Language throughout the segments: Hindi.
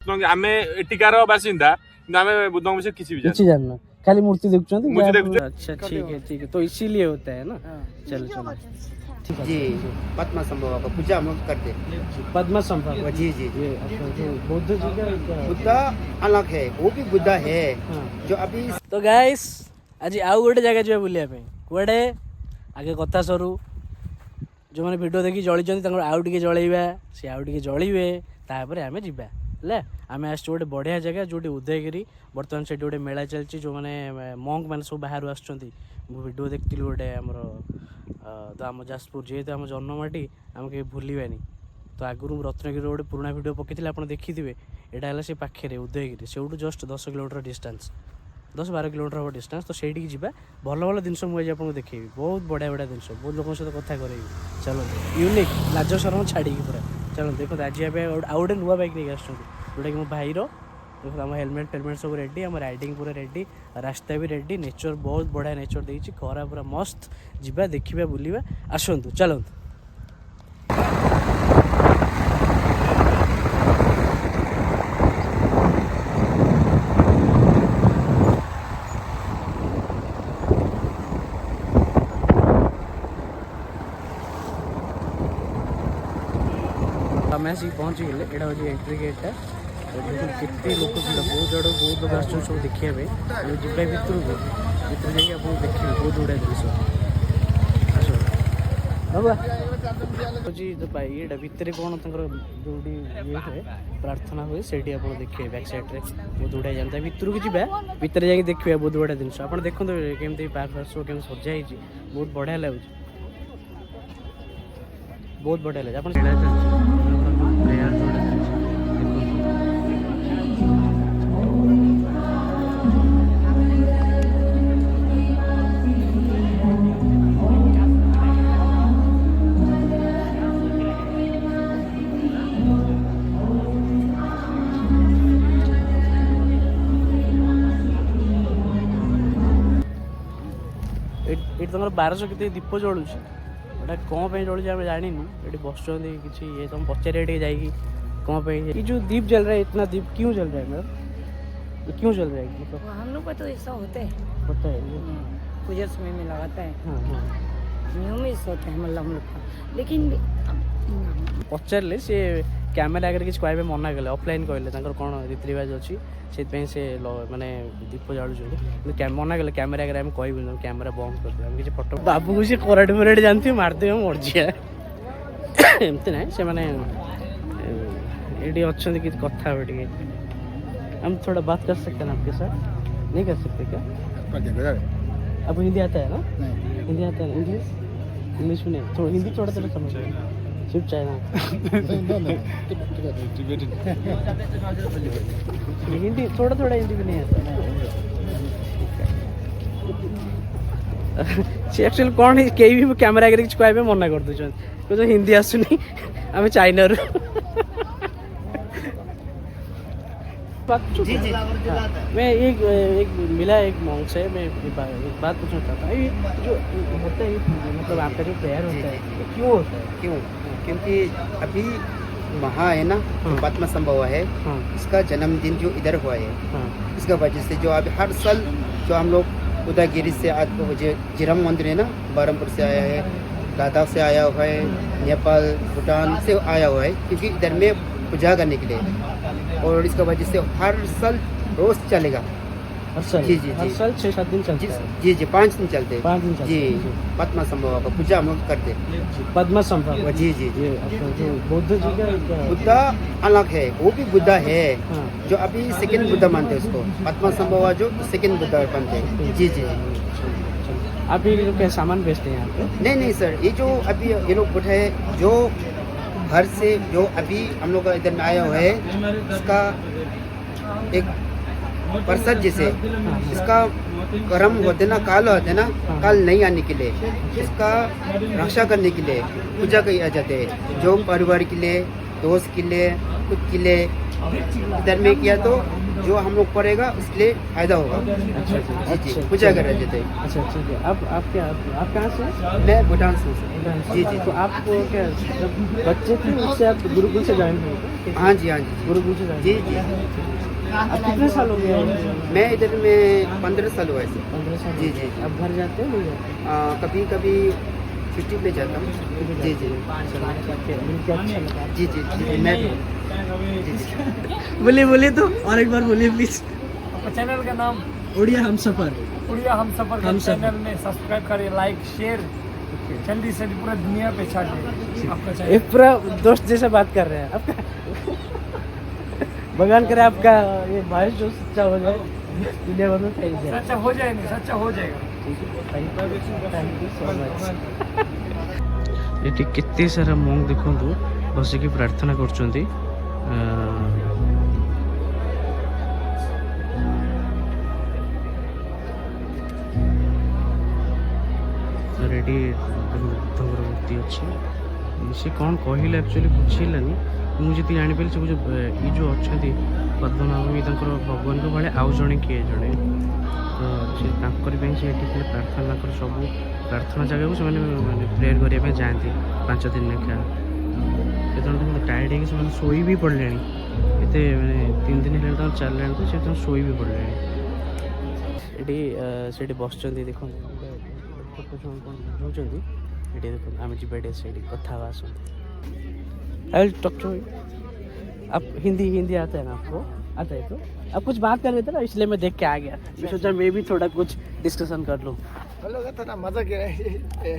आम एटिकार बासिंदा आम बुद्ध विषय किसी जानना खाली मूर्ति देखते मूर्ति देखते। अच्छा ठीक है तो इसीलिए होता है ना। चलो चलो ठीक है जी पद्मा संभव का पूजा हम लोग करते पद्मा संभव जी जी ये अच्छा जो बुद्ध जी का क्या है? बुद्धा अलग है वो भी बुद्धा है हाँ। जो अभी तो गाइस आज आउ गोटे जगह जा बुलिया कुआडे आगे कथा सरू जो मैंने वीडियो देखी जली आउ टे जलैबा सी आउ टे जलिबे तापर आम जा आम आस गोटे बढ़िया जगह जो उदयगिरी बर्तमान से गोटे मेला चलती जो मैंने मंक मैंने सब बाहर आसो देखती गोटे आमर तो आम जाजपुर जेहेतु आम जन्ममाटी आम कहीं भूलवानी तो आगुरी रत्नगिरी गोटे पुराना वीडियो पकई आप देखिथे यहाँ से पाखे उदयगिरी से जस्ट 10 किलोमीटर डिस्टेंस 10-12 किलोमीटर हम डिस्टेंस तो सही जी भल भल जिन मुझे आपको देखी बहुत बढ़िया बढ़िया जिन बहुत लोगों सहित कथा करें चलो यूनिक लाज शरम छाड़ी पूरा चलो देखो आज आउ गोटे नुआ बैक नहीं आस जोटा कि मो भाईर देखो आम हेलमेट फेलमेट सब रेडी आम राइडिंग पूरा रेडी रास्ता भी रेडी नेचर बहुत बढ़िया नेचर देती खरा पूरा मस्त जा देखा बुलवा आसतु चलतु आम आसिक पहुँची गले यहाँ हूँ एंट्री गेटा केते लोक भिड़ बहुत आड़ बहुत लोग आस सब देखा आम जा भितर को भितर जाइए आप देखिए बहुत गुड़ा जिस आस बाबा ये भितर कौन जो ये हुए प्रार्थना हुए से आप देखिए बैक साइड्रे बहुत गुड़ा जानता भितर को जा भितर जाकि देखिए बहुत गुड़ा जिन आप देखते केमती पार्क फार्क सब केमी सजाई बहुत बढ़िया लगे बहुत बढ़िया लगे आप ये तुम 1200 के दीप जलूँ गोटा कौन जलूँ आम जानू ये बस किसी ये तुम पचारे जाकि कौन ये जो दीप जल रहा है इतना दीप क्यों जल रहा है मैडम ये क्यों जल रहा है मतलब हम लोग को तो ऐसा होता है पूजा समय में लगाता है। हाँ हाँ नियमित होता है मतलब हम लोग का लेकिन पचारे सी कैमेरा आगे किसी कह मना कले ऑफलाइन कहले कौन रीति रिवाज अच्छी से माने दीप जालुँ मना कले कैमेरा आगे आम कह कैमेरा बंद कर दिया किसी फोटो बाबू को सी कराटे मराटे जानते मारदे मर्जिया एमती ना से मैंने ये अच्छा कि कथा टे हम थोड़ा बात कर सकते हैं आपके साथ नहीं कर सकते क्या आपको हिंदी आता है ना हिंदी आता है इंग्लिश इंग्लिश में नहीं थोड़ा हिंदी थोड़ा थोड़ा समझ सिर्फ चाइना हिंदी थोड़ा थोड़ा हिंदी भी नहीं आता सी एक्चुअली कौन कहीं भी कैमेरा आगे कुछ कहबे मना कर दूसरे हिंदी आसुनी आम चाइना जी जी मैं एक मिला एक मॉन्क से मैं एक बात पूछना चाहता हूँ ये जो होता है मतलब आपका जो प्रेयर होता है क्यों होता है क्यों क्योंकि अभी वहाँ है ना पद्मा संभव है इसका जन्मदिन जो इधर हुआ है इसका वजह से जो अभी हर साल जो हम लोग उदयगिरी से जिरम मंदिर है ना बरमपुर से आया है लद्दाख से आया हुआ है नेपाल भूटान से आया हुआ है क्योंकि इधर में पूजा करने के लिए और इसका वजह से हर साल रोज चलेगा हर साल जी जी हर जी साल 6-7 दिन चलता है जी जी 5 दिन चलते 5 दिन चलते जी पद्मा संभव का पूजा हम लोग करते पद्मा संभव जी जी ये अच्छा जो बुद्ध जी का क्या है? बुद्धा अलग है वो भी बुद्धा है हाँ। जो अभी सेकंड बुद्धा मानते हैं उसको पद्मा संभव जो सेकंड बुद्धा मानते हैं जी जी आप ये लोग क्या सामान बेचते हैं यहाँ पे नहीं नहीं सर ये जो अभी ये लोग बैठे हैं जो घर से जो अभी हम लोग इधर में आया हुआ है इसका एक प्रसाद जैसे इसका कर्म होते ना काल होते ना काल नहीं आने के लिए इसका रक्षा करने के लिए पूजा किया जाते हैं जो परिवार के लिए दोस्त के लिए खुद के लिए इधर में किया तो जो हम लोग पढ़ेगा उसके लिए फायदा होगा। अच्छा जी जी पूजा कर रहे थे। अच्छा ठीक है। आप कहाँ से हैं? मैं भूटान से हूँ। जी जी तो आपको क्या जब बच्चे थे उससे आप गुरुकुल से ज्वाइन हुए? हाँ जी हाँ जी गुरुकुल से ज्वाइन? जी जी। आप कितने साल हो गए? मैं इधर में 15 साल हुआ है। 15 साल। जी जी। आप घर जाते हैं नहीं जाते? कभी कभी छुट्टी पे जाता हूँ। जी जी मिलके अच्छा लगा। जी जी जी मैं जी जी। बोलिए तो और एक बार बोलिए प्लीज। चैनल का नाम उड़िया हम सफर। उड़िया हम सफर हम सफर। चैनल में सब्सक्राइब करिए, लाइक शेयर जल्दी से पूरा दुनिया पे छा दे आपका चैनल। एक पूरा दोस्त जैसे बात कर रहे हैं आपका। भगवान करे आपका ये भाई जो सच्चा हो जाए दुनिया भर में फैल जाए। सच्चा हो जाए नहीं, सच्चा हो जाएगा। Thank you so much. ये केते सारा मंग देखंतु बसिकी प्रार्थना करछंती। रेडी बुद्धଙ୍କର ମୂର୍ତ୍ତି ଅଛି। ସେ କ'ଣ କହିଲେ ଆକ୍ଚୁଆଲି ବୁଝିଲାନି। ମୁଁ ଯେତିକି ଜାଣିପାରିଲି ସବୁ ଏଇ ଯେଉଁ ଅଛନ୍ତି ପଦ୍ମନାଭ ତାଙ୍କର ଭଗବାନଙ୍କ ଭଳିଆ ଆଉ ଜଣେ କିଏ ଜଣେ ତ ସେ ତାଙ୍କରି ପାଇଁ ସେ ଏଠି ଖାଲି ପ୍ରାର୍ଥନା ତାଙ୍କର ସବୁ ପ୍ରାର୍ଥନା ଜାଗାକୁ ସେମାନେ ମାନେ ପ୍ରେୟର କରିବା ପାଇଁ ଯାଆନ୍ତି 5 ଦିନ ଲେଖା। କେତେବେଳେ ତାଙ୍କୁ ଟାୟାର୍ଡ଼ ହେଇକି ସେମାନେ ଶୋଇ ବି ପଡ଼ିଲେଣି। ଏତେ ମାନେ 3 ଦିନ ହେଲାଣି ତାଙ୍କୁ ଚାଲିଲାଣି ତ ସେ ତାଙ୍କୁ ଶୋଇ ବି ପଡ଼ିଲେଣି। ଏଠି ସେଠି ବସୁଛନ୍ତି ଦେଖନ୍ତୁ ଛୋଟ ଛୁଆ କ'ଣ ବୁଝାଉଛନ୍ତି। ଏଠି ଦେଖନ୍ତୁ ଆମେ ଯିବା ଏଠି ସେଇଠି କଥା ହେବା ଆସନ୍ତୁ। I will talk to you. आप हिंदी आता है ना आपको? आता है तो आप कुछ बात कर रहे थे ना इसलिए मैं देख के आ गया। मैं सोचा मैं भी थोड़ा कुछ डिस्कशन कर लूँ। थोड़ा मजा क्या है।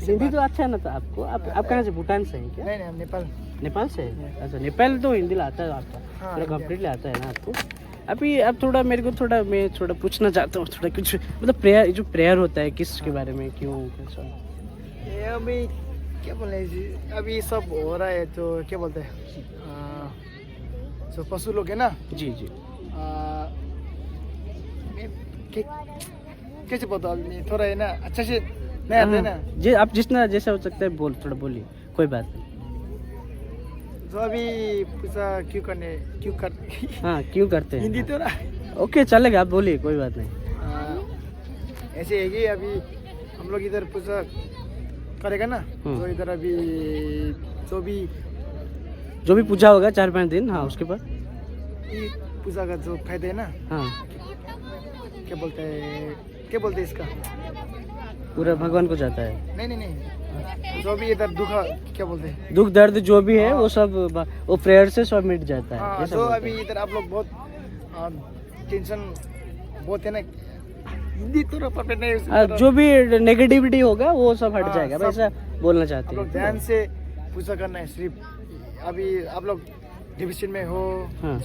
हिंदी तो अच्छा है ना तो आपको? आप कहाँ से? भूटान से हैं क्या? नहीं हम नेपाल। नेपाल से? अच्छा नेपाल तो हिंदी आता है आपका? थोड़ा कम्प्लीटली आता है ना आपको? अभी अब थोड़ा मेरे को थोड़ा मैं थोड़ा पूछना चाहता हूँ थोड़ा कुछ मतलब प्रेयर जो प्रेयर होता है किसके बारे में क्यों कैसा? ये अभी क्या बोले जी, अभी सब हो रहा है तो क्या बोलते हैं जो पशु लोग है ना। जी जी कैसे बता अभी थोड़ा है ना अच्छा से नहीं आता है ना। जी आप जितना जैसा हो सकता है बोल थोड़ा बोलिए कोई बात नहीं। जो अभी पूछा क्यों कर हाँ क्यों करते हैं? हिंदी तो ना ओके चलेगा आप बोलिए कोई बात नहीं। ऐसे है कि अभी हम लोग इधर पूछा करेगा ना तो इधर अभी जो भी पूजा होगा 4-5 दिन। हाँ उसके बाद पूजा का जो फायदा है ना। हाँ क्या बोलते हैं इसका पूरा भगवान को जाता है। नहीं जो भी इधर क्या बोलते हैं दुख दर्द जो भी है वो सब वो प्रेयर से सब मिट जाता है। हाँ, जो अभी इधर आप लोग बहुत टेंशन बहुत है ना हिंदी तो परफेक्ट नहीं जो भी नेगेटिविटी होगा वो सब हट जाएगा। वैसा बोलना चाहते हैं। ध्यान से पूजा करना है सिर्फ। अभी आप लोग डिप्रेशन में हो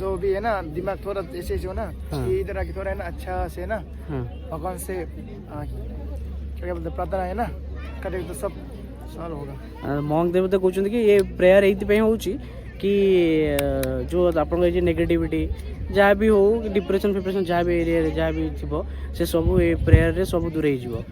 जो भी है ना दिमाग थोड़ा ऐसे हो ना इधर आके थोड़ा है ना अच्छा से ना भगवान से क्या बोलते प्रार्थना है ना करे तो सब सॉल्व होगा। मॉन्क देवता कहते कि ये प्रेयर ये होची कि जो आप नेगेटिविटी जहाँ भी हो डिप्रेशन फिप्रेशन जहाँ भी एरिया जहाँ भी थी से सब ये प्रेयर रे सब दूर हो